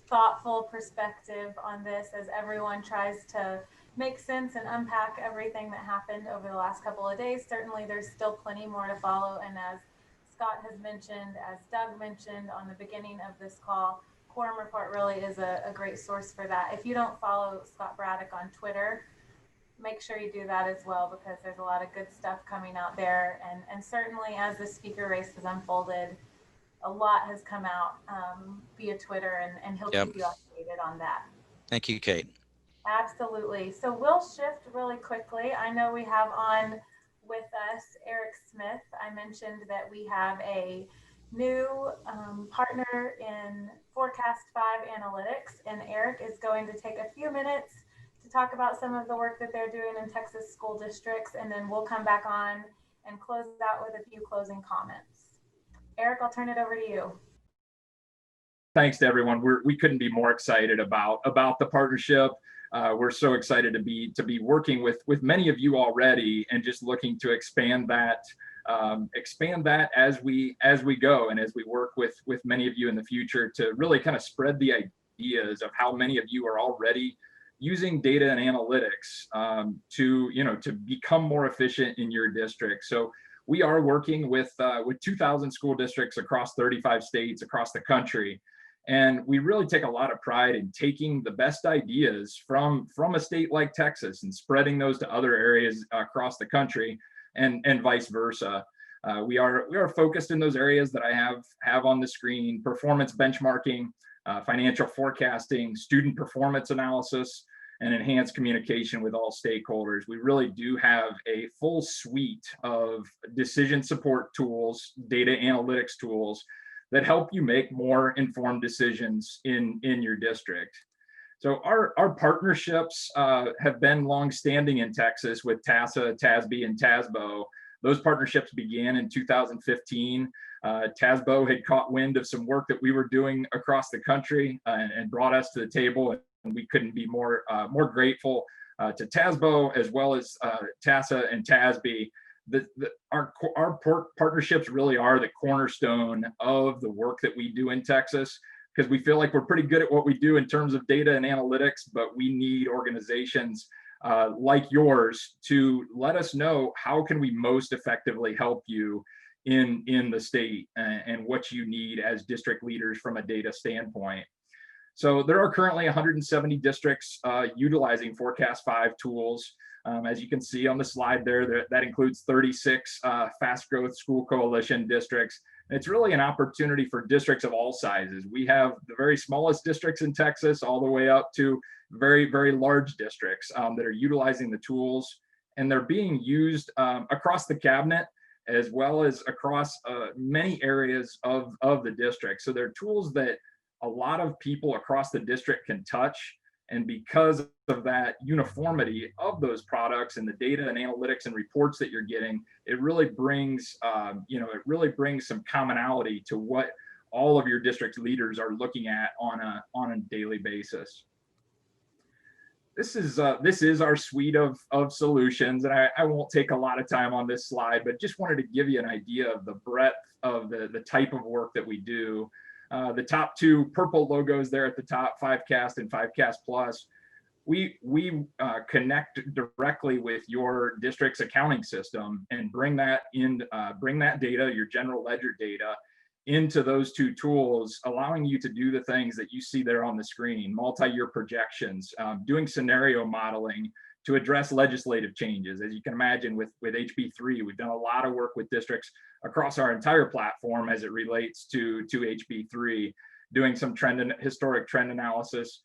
thoughtful perspective on this as everyone tries to make sense and unpack everything that happened over the last couple of days. Certainly there's still plenty more to follow. And as Scott has mentioned, as Doug mentioned on the beginning of this call, Quorum Report really is a great source for that. If you don't follow Scott Braddock on Twitter, make sure you do that as well, because there's a lot of good stuff coming out there. And certainly as the speaker race has unfolded, a lot has come out via Twitter, and he'll keep you updated on that. Thank you, Kate. Absolutely. So we'll shift really quickly. I know we have on with us Eric Smith. I mentioned that we have a new partner in Forecast5 Analytics, and Eric is going to take a few minutes to talk about some of the work that they're doing in Texas school districts, and then we'll come back on and close out with a few closing comments. Eric, I'll turn it over to you. Thanks to everyone. We couldn't be more excited about the partnership. We're so excited to be working with many of you already, and just looking to expand that as we go, and as we work with many of you in the future to really kind of spread the ideas of how many of you are already using data and analytics to become more efficient in your district. So we are working with 2,000 school districts across 35 states across the country. And we really take a lot of pride in taking the best ideas from a state like Texas and spreading those to other areas across the country, and vice versa. We are focused in those areas that I have on the screen: performance benchmarking, financial forecasting, student performance analysis, and enhanced communication with all stakeholders. We really do have a full suite of decision support tools, data analytics tools that help you make more informed decisions in your district. So our partnerships have been longstanding in Texas with TASA, TASB, and TASBO. Those partnerships began in 2015. TASBO had caught wind of some work that we were doing across the country and brought us to the table, and we couldn't be more grateful to TASBO as well as TASA and TASB. Our partnerships really are the cornerstone of the work that we do in Texas, because we feel like we're pretty good at what we do in terms of data and analytics, but we need organizations like yours to let us know how can we most effectively help you in the state and what you need as district leaders from a data standpoint. So there are currently 170 districts utilizing Forecast5 tools. As you can see on the slide there, that includes 36 fast growth school coalition districts. It's really an opportunity for districts of all sizes. We have the very smallest districts in Texas all the way up to very, very large districts that are utilizing the tools, and they're being used across the cabinet as well as across many areas of the district. So they're tools that a lot of people across the district can touch. And because of that uniformity of those products and the data and analytics and reports that you're getting, it really brings, it really brings some commonality to what all of your district leaders are looking at on a daily basis. This is our suite of solutions, and I won't take a lot of time on this slide, but just wanted to give you an idea of the breadth of the type of work that we do. The top two purple logos there at the top, 5Cast and 5Cast Plus, we connect directly with your district's accounting system and bring that data, your general ledger data, into those two tools, allowing you to do the things that you see there on the screen: multi-year projections, doing scenario modeling to address legislative changes. As you can imagine, with HB3, we've done a lot of work with districts across our entire platform as it relates to HB3, doing some historic trend analysis,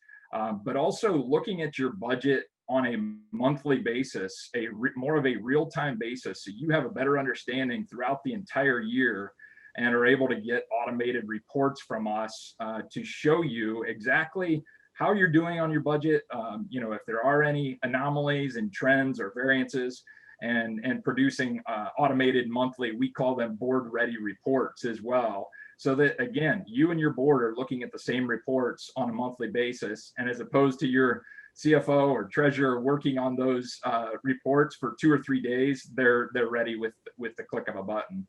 but also looking at your budget on a monthly basis, more of a real-time basis, so you have a better understanding throughout the entire year and are able to get automated reports from us to show you exactly how you're doing on your budget, if there are any anomalies and trends or variances, and producing automated monthly, we call them board ready reports as well. So that, again, you and your board are looking at the same reports on a monthly basis, and as opposed to your CFO or treasurer working on those reports for 2 or 3 days, they're ready with the click of a button.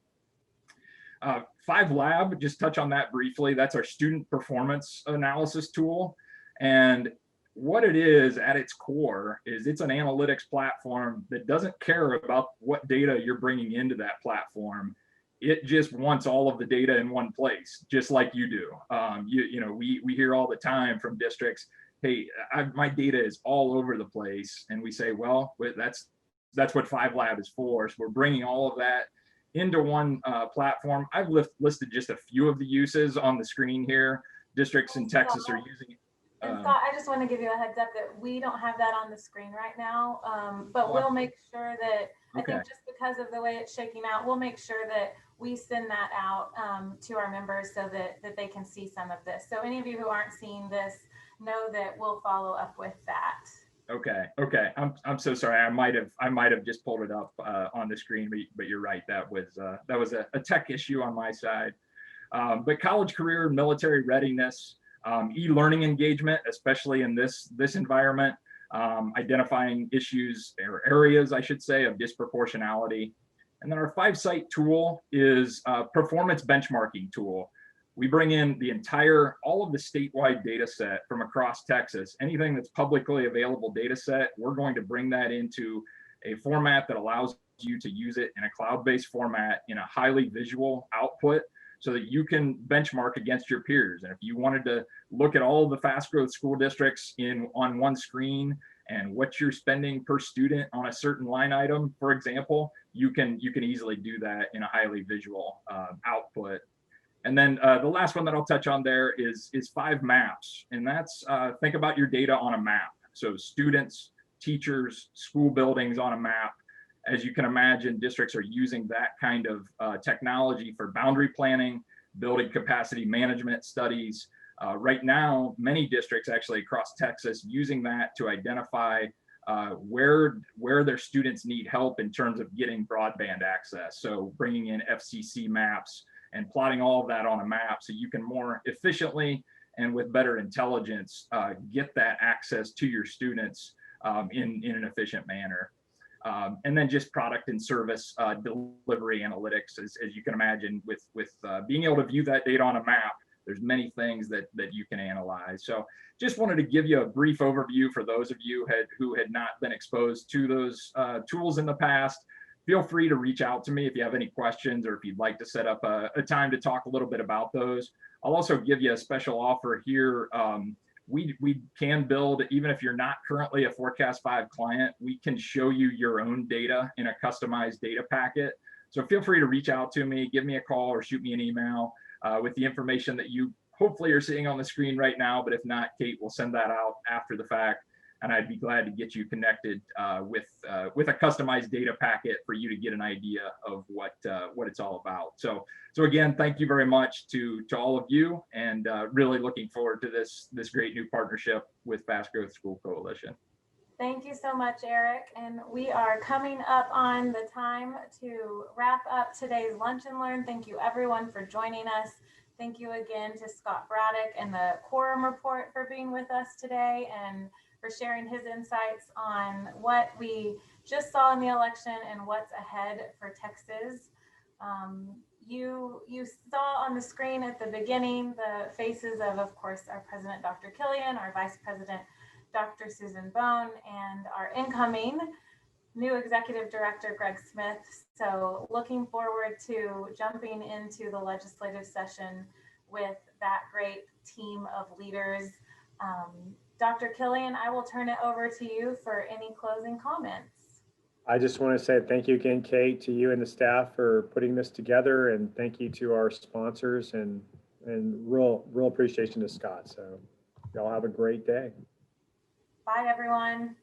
5Lab, just touch on that briefly. That's our student performance analysis tool. And what it is at its core is it's an analytics platform that doesn't care about what data you're bringing into that platform. It just wants all of the data in one place, just like you do. We hear all the time from districts, hey, my data is all over the place. And we say, well, that's what 5Lab is for. So we're bringing all of that into one platform. I've listed just a few of the uses on the screen here. Districts in Texas are using it. And Scott, I just want to give you a heads up that we don't have that on the screen right now, but we'll make sure that, I think just because of the way it's shaking out, we'll make sure that we send that out to our members so that they can see some of this. So any of you who aren't seeing this, know that we'll follow up with that. Okay. I'm so sorry. I might have just pulled it up on the screen, but you're right. That was a tech issue on my side. But college, career, military readiness, e-learning engagement, especially in this environment, identifying issues or areas, I should say, of disproportionality. And then our 5Site tool is a performance benchmarking tool. We bring in all of the statewide data set from across Texas. Anything that's publicly available data set, we're going to bring that into a format that allows you to use it in a cloud-based format in a highly visual output so that you can benchmark against your peers. And if you wanted to look at all of the fast growth school districts on one screen and what you're spending per student on a certain line item, for example, you can easily do that in a highly visual output. And then the last one that I'll touch on there is 5Maps. And that's think about your data on a map. So students, teachers, school buildings on a map. As you can imagine, districts are using that kind of technology for boundary planning, building capacity management studies. Right now, many districts actually across Texas using that to identify where their students need help in terms of getting broadband access. So bringing in FCC maps and plotting all of that on a map so you can more efficiently and with better intelligence get that access to your students in an efficient manner. And then just product and service delivery analytics, as you can imagine, with being able to view that data on a map, there's many things that you can analyze. So just wanted to give you a brief overview for those of you who had not been exposed to those tools in the past. Feel free to reach out to me if you have any questions or if you'd like to set up a time to talk a little bit about those. I'll also give you a special offer here. We can build, even if you're not currently a Forecast5 client, we can show you your own data in a customized data packet. So feel free to reach out to me, give me a call or shoot me an email with the information that you hopefully are seeing on the screen right now. But if not, Kate will send that out after the fact. And I'd be glad to get you connected with a customized data packet for you to get an idea of what it's all about. So again, thank you very much to all of you, and really looking forward to this great new partnership with Fast Growth School Coalition. Thank you so much, Eric. And we are coming up on the time to wrap up today's Lunch and Learn. Thank you everyone for joining us. Thank you again to Scott Braddock and the Quorum Report for being with us today and for sharing his insights on what we just saw in the election and what's ahead for Texas. You saw on the screen at the beginning the faces of course, our President, Dr. Killian, our Vice President, Dr. Susan Bone, and our incoming new Executive Director, Greg Smith. So looking forward to jumping into the legislative session with that great team of leaders. Dr. Killian, I will turn it over to you for any closing comments. I just want to say thank you again, Kate, to you and the staff for putting this together, and thank you to our sponsors, and real appreciation to Scott. So y'all have a great day. Bye, everyone.